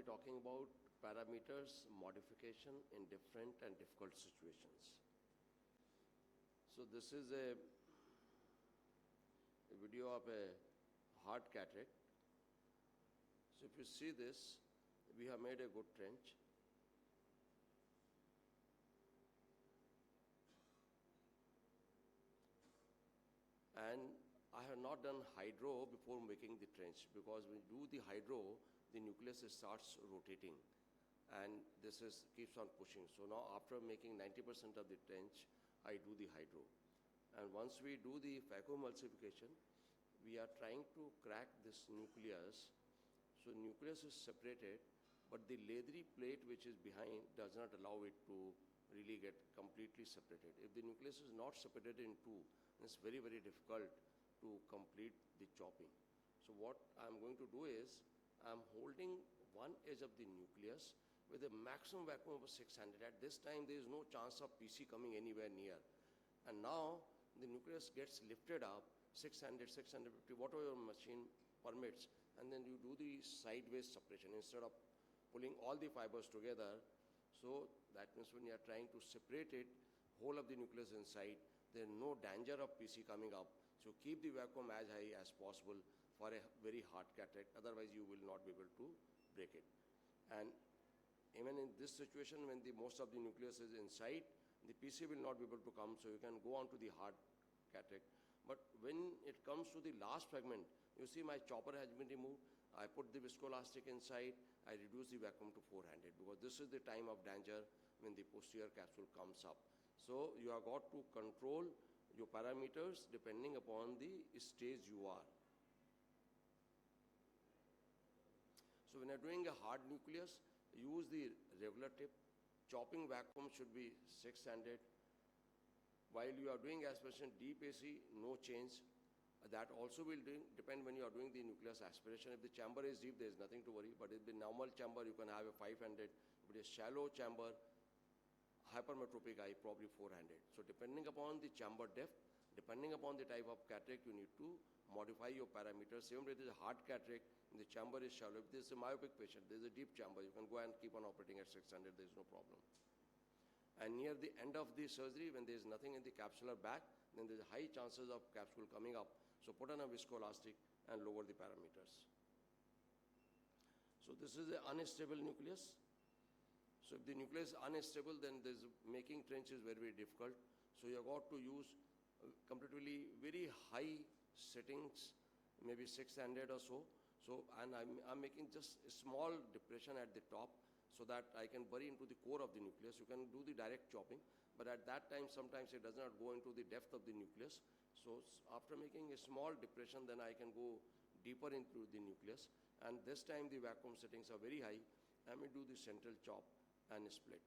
be talking about parameters modification in different and difficult situations. So this is a video of a hard cataract. So if you see this, we have made a good trench. And I have not done hydro before making the trench, because when you do the hydro, the nucleus starts rotating and this keeps on pushing. So now after making 90% of the trench, I do the hydro. And once we do the phacoemulsification, we are trying to crack this nucleus. So nucleus is separated, but the leathery plate which is behind does not allow it to really get completely separated. If the nucleus is not separated in two, it's very, very difficult to complete the chopping. So what I'm going to do is, I'm holding one edge of the nucleus with a maximum vacuum of 600. At this time, there is no chance of PC coming anywhere near. And now, the nucleus gets lifted up, 600, 650, whatever your machine permits, and then you do the sideways separation instead of pulling all the fibers together. So that means when you are trying to separate it, whole of the nucleus inside, there is no danger of PC coming up. So keep the vacuum as high as possible for a very hard cataract, otherwise you will not be able to break it. And even in this situation, when most of the nucleus is inside, the PC will not be able to come, so you can go on to the hard cataract. But when it comes to the last fragment, you see my chopper has been removed, I put the viscoelastic inside, I reduce the vacuum to 400, because this is the time of danger when the posterior capsule comes up. So you have got to control your parameters depending upon the stage you are. So when you are doing a hard nucleus, use the regular tip. Chopping vacuum should be 600. While you are doing aspiration deep AC, no change. That also will depend when you are doing the nucleus aspiration. If the chamber is deep, there is nothing to worry. But if the normal chamber, you can have a 500. If it is shallow chamber, hypermetropic eye, probably 400. So depending upon the chamber depth, depending upon the type of cataract, you need to modify your parameters. Even if it is a hard cataract, the chamber is shallow. If this is a myopic patient, there is a deep chamber, you can go and keep on operating at 600, there is no problem. And near the end of the surgery, when there is nothing in the capsular bag, then there is high chances of capsule coming up. So put on a viscoelastic and lower the parameters. So this is an unstable nucleus. So if the nucleus is unstable, then making trench is very, very difficult. So you have got to use comparatively very high settings, maybe 600 or so. So, and I'm making just a small depression at the top so that I can bury into the core of the nucleus. You can do the direct chopping, but at that time, sometimes it does not go into the depth of the nucleus. So after making a small depression, then I can go deeper into the nucleus. And this time the vacuum settings are very high. I may do the central chop and split.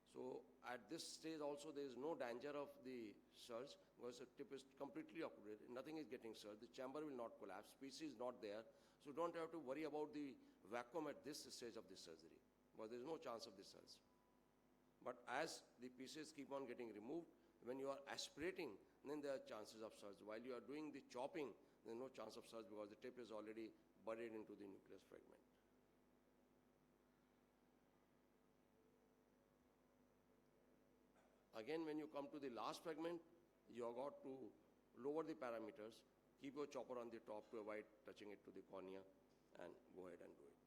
So at this stage also, there is no danger of the surge, because the tip is completely occluded. Nothing is getting surged. The chamber will not collapse. PC is not there. So don't have to worry about the vacuum at this stage of the surgery, because there is no chance of the surge. But as the pieces keep on getting removed, when you are aspirating, then there are chances of surge. While you are doing the chopping, there is no chance of surge, because the tip is already buried into the nucleus fragment. Again, when you come to the last fragment, you have got to lower the parameters, keep your chopper on the top to avoid touching it to the cornea, and go ahead and do it.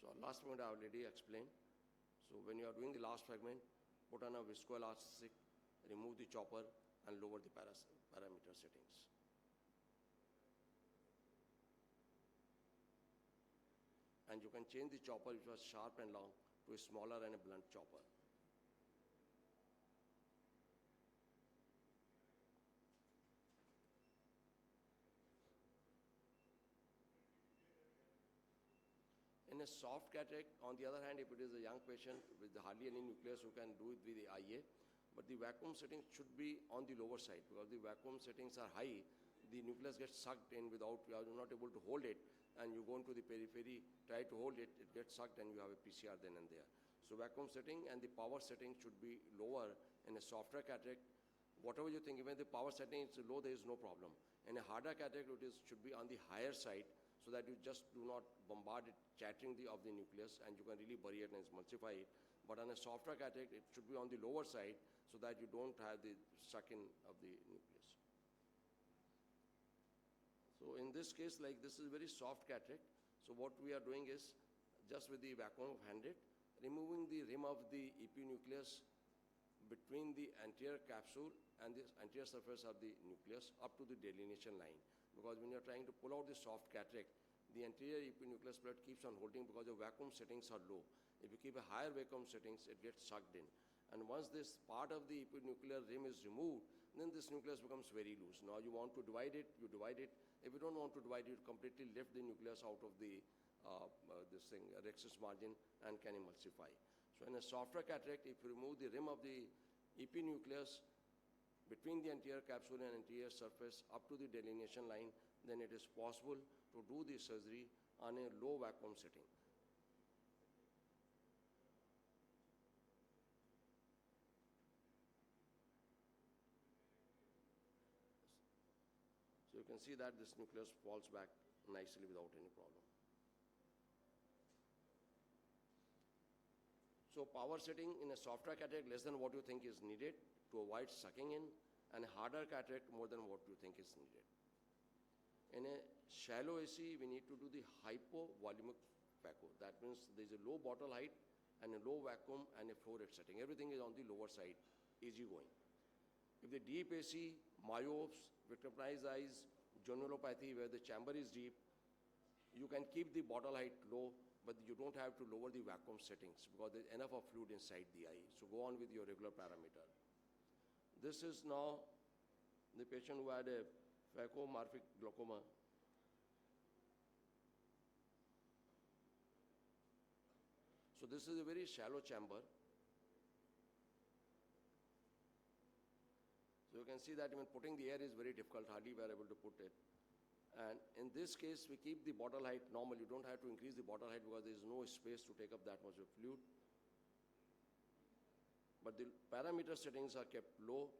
So last fragment I already explained. So when you are doing the last fragment, put on a viscoelastic, remove the chopper, and lower the parameter settings. And you can change the chopper, which was sharp and long, to a smaller and a blunt chopper. In a soft cataract, on the other hand, if it is a young patient with hardly any nucleus, you can do it with the IA. But the vacuum settings should be on the lower side, because the vacuum settings are high. The nucleus gets sucked in without, you are not able to hold it, and you go into the periphery, try to hold it, it gets sucked, and you have a PCR then and there. So vacuum setting and the power setting should be lower in a softer cataract. Whatever you think, even the power setting is low, there is no problem. In a harder cataract, should be on the higher side so that you just do not bombard it, chattering of the nucleus, and you can really bury it and emulsify it. But on a softer cataract, it should be on the lower side so that you don't have the suck-in of the nucleus. So in this case, like this is very soft cataract. So what we are doing is, just with the vacuum of 100, removing the rim of the EP nucleus between the anterior capsule and the anterior surface of the nucleus up to the delineation line. Because when you're trying to pull out the soft cataract, the anterior EP nucleus blood keeps on holding because the vacuum settings are low. If you keep a higher vacuum settings, it gets sucked in. And once this part of the epinuclear rim is removed, then this nucleus becomes very loose. Now you want to divide it, you divide it. If you don't want to divide it, you completely lift the nucleus out of the rhexis margin and can emulsify. So in a softer cataract, if you remove the rim of the EP nucleus between the anterior capsule and anterior surface up to the delineation line, then it is possible to do the surgery on a low vacuum setting. So you can see that this nucleus falls back nicely without any problem. So power setting in a softer cataract less than what you think is needed to avoid sucking in, and a harder cataract more than what you think is needed. In a shallow AC, we need to do the hypovolumic phaco. That means there is a low bottle height and a low vacuum and a flow rate setting. Everything is on the lower side, easy going. If the deep AC, myopes, victimized eyes, zonulopathy where the chamber is deep, you can keep the bottle height low, but you don't have to lower the vacuum settings because there's enough of fluid inside the eye. So go on with your regular parameter. This is now the patient who had a phacomorphic glaucoma. So this is a very shallow chamber. So you can see that even putting the air is very difficult, hardly we are able to put it. And in this case, we keep the bottle height normal. You don't have to increase the bottle height because there is no space to take up that much of fluid. But the parameter settings are kept low.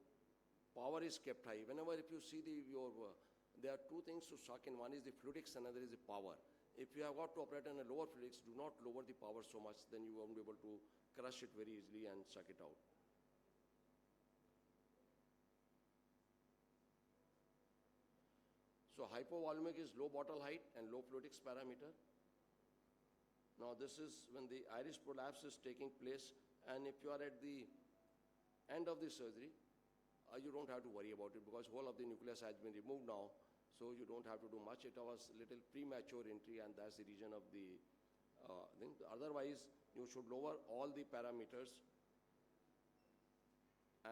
Power is kept high. Whenever if you see there are two things to suck in. One is the fluidics, another is the power. If you have got to operate on a lower fluidics, do not lower the power so much, then you won't be able to crush it very easily and suck it out. So hypovolumic is low bottle height and low fluidics parameter. Now this is when the iris prolapse is taking place, and if you are at the end of the surgery, you don't have to worry about it because whole of the nucleus has been removed now, so you don't have to do much. It was a little premature entry, and that's the reason of the thing. Otherwise, you should lower all the parameters,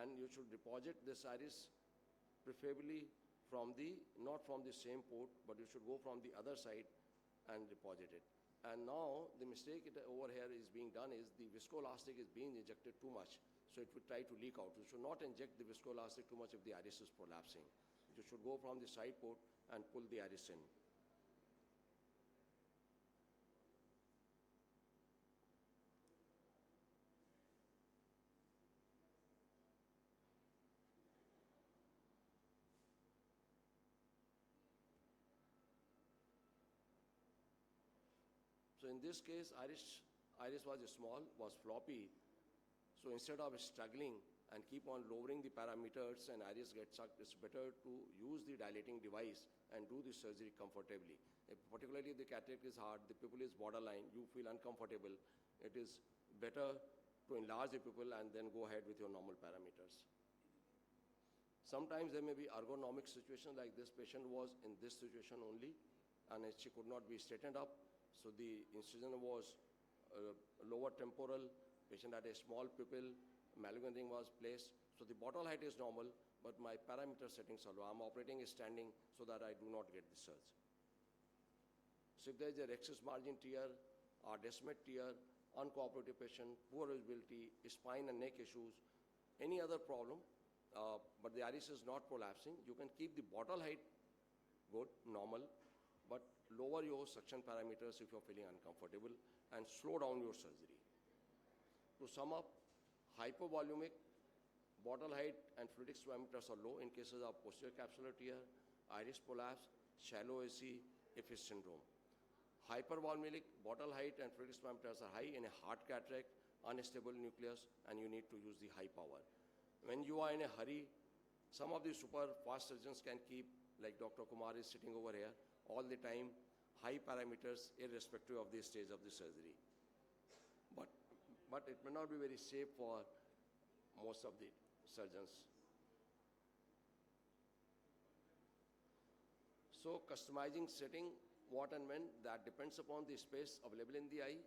and you should deposit this iris preferably not from the same port, but you should go from the other side and deposit it. And now the mistake over here is being done is the viscoelastic is being injected too much, so it will try to leak out. You should not inject the viscoelastic too much if the iris is prolapsing. You should go from the side port and pull the iris in. So in this case, iris was small, was floppy. So instead of struggling and keep on lowering the parameters and iris gets sucked, it's better to use the dilating device and do the surgery comfortably. Particularly if the cataract is hard, the pupil is borderline, you feel uncomfortable, it is better to enlarge the pupil and then go ahead with your normal parameters. Sometimes there may be ergonomic situation, like this patient was in this situation only, and she could not be straightened up. So the incision was lower temporal, patient had a small pupil, malignant ring was placed. So the bottle height is normal, but my parameter settings are low. I'm operating standing so that I do not get the surge. So if there is a rhexis margin tear or descemet tear, uncooperative patient, poor visibility, spine and neck issues, any other problem, but the iris is not prolapsing, you can keep the bottle height good, normal, but lower your suction parameters if you're feeling uncomfortable and slow down your surgery. To sum up, hypovolumic, bottle height and fluidics parameters are low in cases of posterior capsular tear, iris prolapse, shallow AC, Ipis syndrome. Hypervolemic bottle height and fluid parameters are high in a hard cataract, unstable nucleus, and you need to use the high power. When you are in a hurry, some of the super fast surgeons can keep, like Dr. Kumar is sitting over here, all the time, high parameters irrespective of the stage of the surgery. But it may not be very safe for most of the surgeons. So customizing setting, what and when, that depends upon the space available in the eye,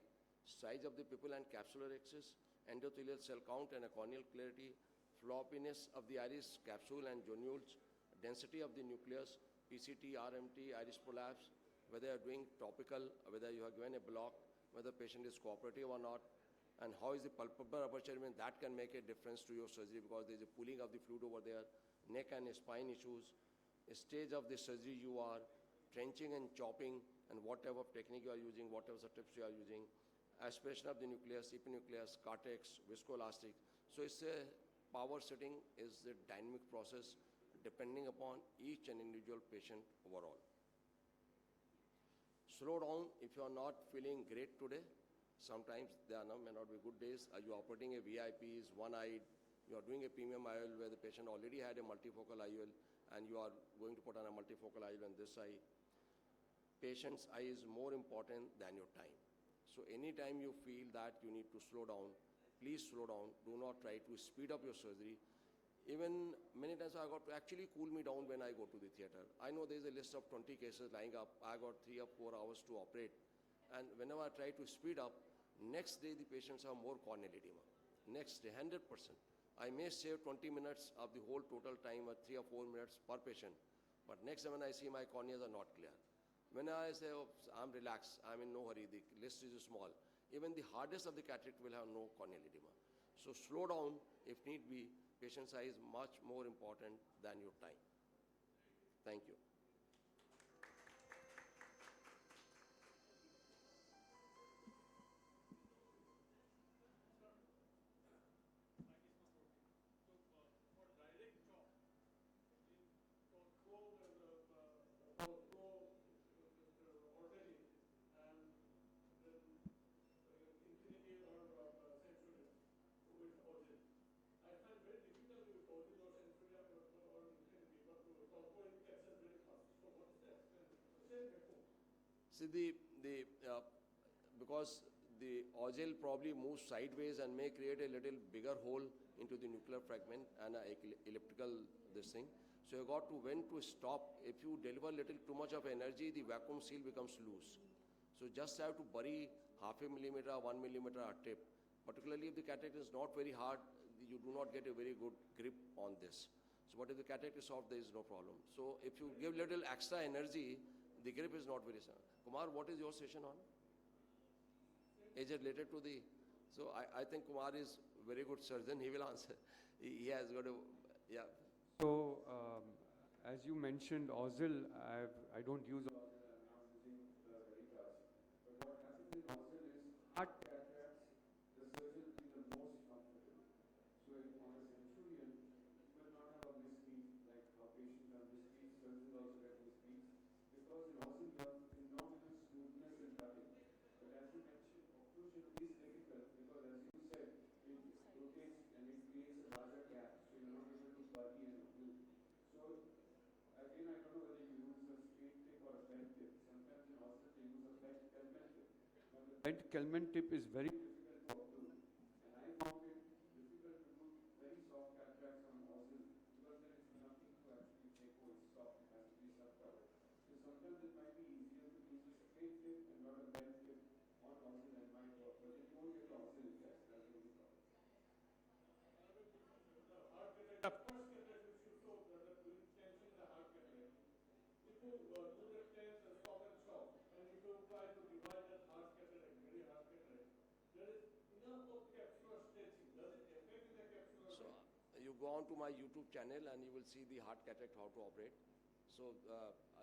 size of the pupil and capsular axis, endothelial cell count and a corneal clarity, floppiness of the iris, capsule and zonules, density of the nucleus, PCT, RMT, iris prolapse, whether you are doing topical, whether you have given a block, whether the patient is cooperative or not, and how is the palpebral aperture, that can make a difference to your surgery because there is a pooling of the fluid over there, neck and spine issues, stage of the surgery you are, trenching and chopping, and what type of technique you are using, what types of tips you are using, aspiration of the nucleus, epinucleus, cortex, viscoelastic. So it's a power setting is a dynamic process depending upon each and individual patient overall. Slow down if you are not feeling great today. Sometimes there may not be good days. You are operating a VIP, is one-eyed, you are doing a premium IOL where the patient already had a multifocal IOL and you are going to put on a multifocal IOL on this eye. Patient's eye is more important than your time. So anytime you feel that you need to slow down, please slow down. Do not try to speed up your surgery. Even many times I got to actually cool me down when I go to the theater. I know there is a list of 20 cases lying up. I got 3 or 4 hours to operate. And whenever I try to speed up, next day the patients have more corneal edema. Next day, 100%. I may save 20 minutes of the whole total time or 3 or 4 minutes per patient. But next time when I see my corneas are not clear. When I say, oh, I'm relaxed, I'm in no hurry, the list is small, even the hardest of the cataract will have no corneal edema. So slow down if need be. Patient's eye is much more important than your time. Thank you. See, because the Ozel probably moves sideways and may create a little bigger hole into the nuclear fragment and an elliptical this thing. So you got to when to stop. If you deliver little too much of energy, the vacuum seal becomes loose. So just have to bury half a millimeter, 1 millimeter a tip. Particularly if the cataract is not very hard, you do not get a very good grip on this. So but if the cataract is soft, there is no problem. So if you give little extra energy, the grip is not very strong. Kumar, what is your session on? Is it related to the... So I think Kumar is very good surgeon. He will answer. He has got a... Yeah. So, as you mentioned, Ozel, I don't use Ozel. I'm not using Veritas. But what happens in Ozel is hard cataracts, the surgeon will be the most comfortable. So on a Centurion, you will not have a mislead, like how patients have mislead, surgeons also get misleads. Because in Ozel, you have phenomenal smoothness and cutting. But as you mentioned, occlusion is difficult because as you said, it rotates and it creates a larger gap. So you're not able to bury and occlude. So again, I don't know whether you use a straight tip or a bent tip. Sometimes in Ozel, they use a bent Kelman tip. Now the bent Kelman tip is very difficult to occlude. And I found it difficult to do very soft cataracts on Ozel because there is nothing to actually take away. It's soft, it has to be subcovered. So sometimes it might be easier to use a straight tip and not a bent tip on Ozel and might work. But it won't get Ozel effect. That's the only problem. The first cataract which you showed, that doing tension in the hard cataract, if you do the tense and stop, and if you try to divide that hard cataract, very hard cataract, there is enough of capsular stretching. Does it affect the capsular So you go on to my YouTube channel and you will see the hard cataract, how to operate. So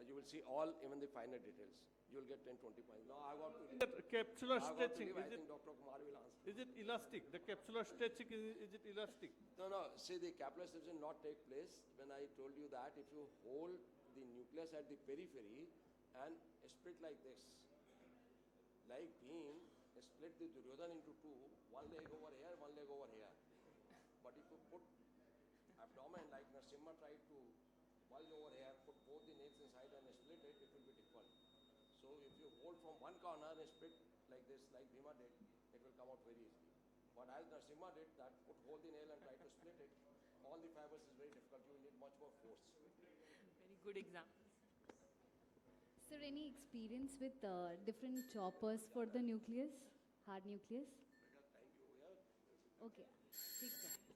you will see all, even the finer details. You will get 10, 20 points. Now I got to... That capsular I got to stretching, leave. I is think Dr. Kumar will answer. it elastic? The capsular stretching, is it elastic? No, see, the capillary stretching not take place when I told you that if you hold the nucleus at the periphery and split like this. Like Bhim split the Duryodhana into two, one leg over here, one leg over here. But if you put abdomen like Narasimha tried to bulge over here, put both the nails inside and split it, it will be difficult. So if you hold from one corner and split like this, like Bhima did, it will come out very easily. But as Narasimha did, that put hold the nail and try to split it, all the fibers is very difficult. You need much more force. Very good example. Sir, any experience with different choppers for the nucleus, hard nucleus? Thank you. Yeah. Okay, ठीक है.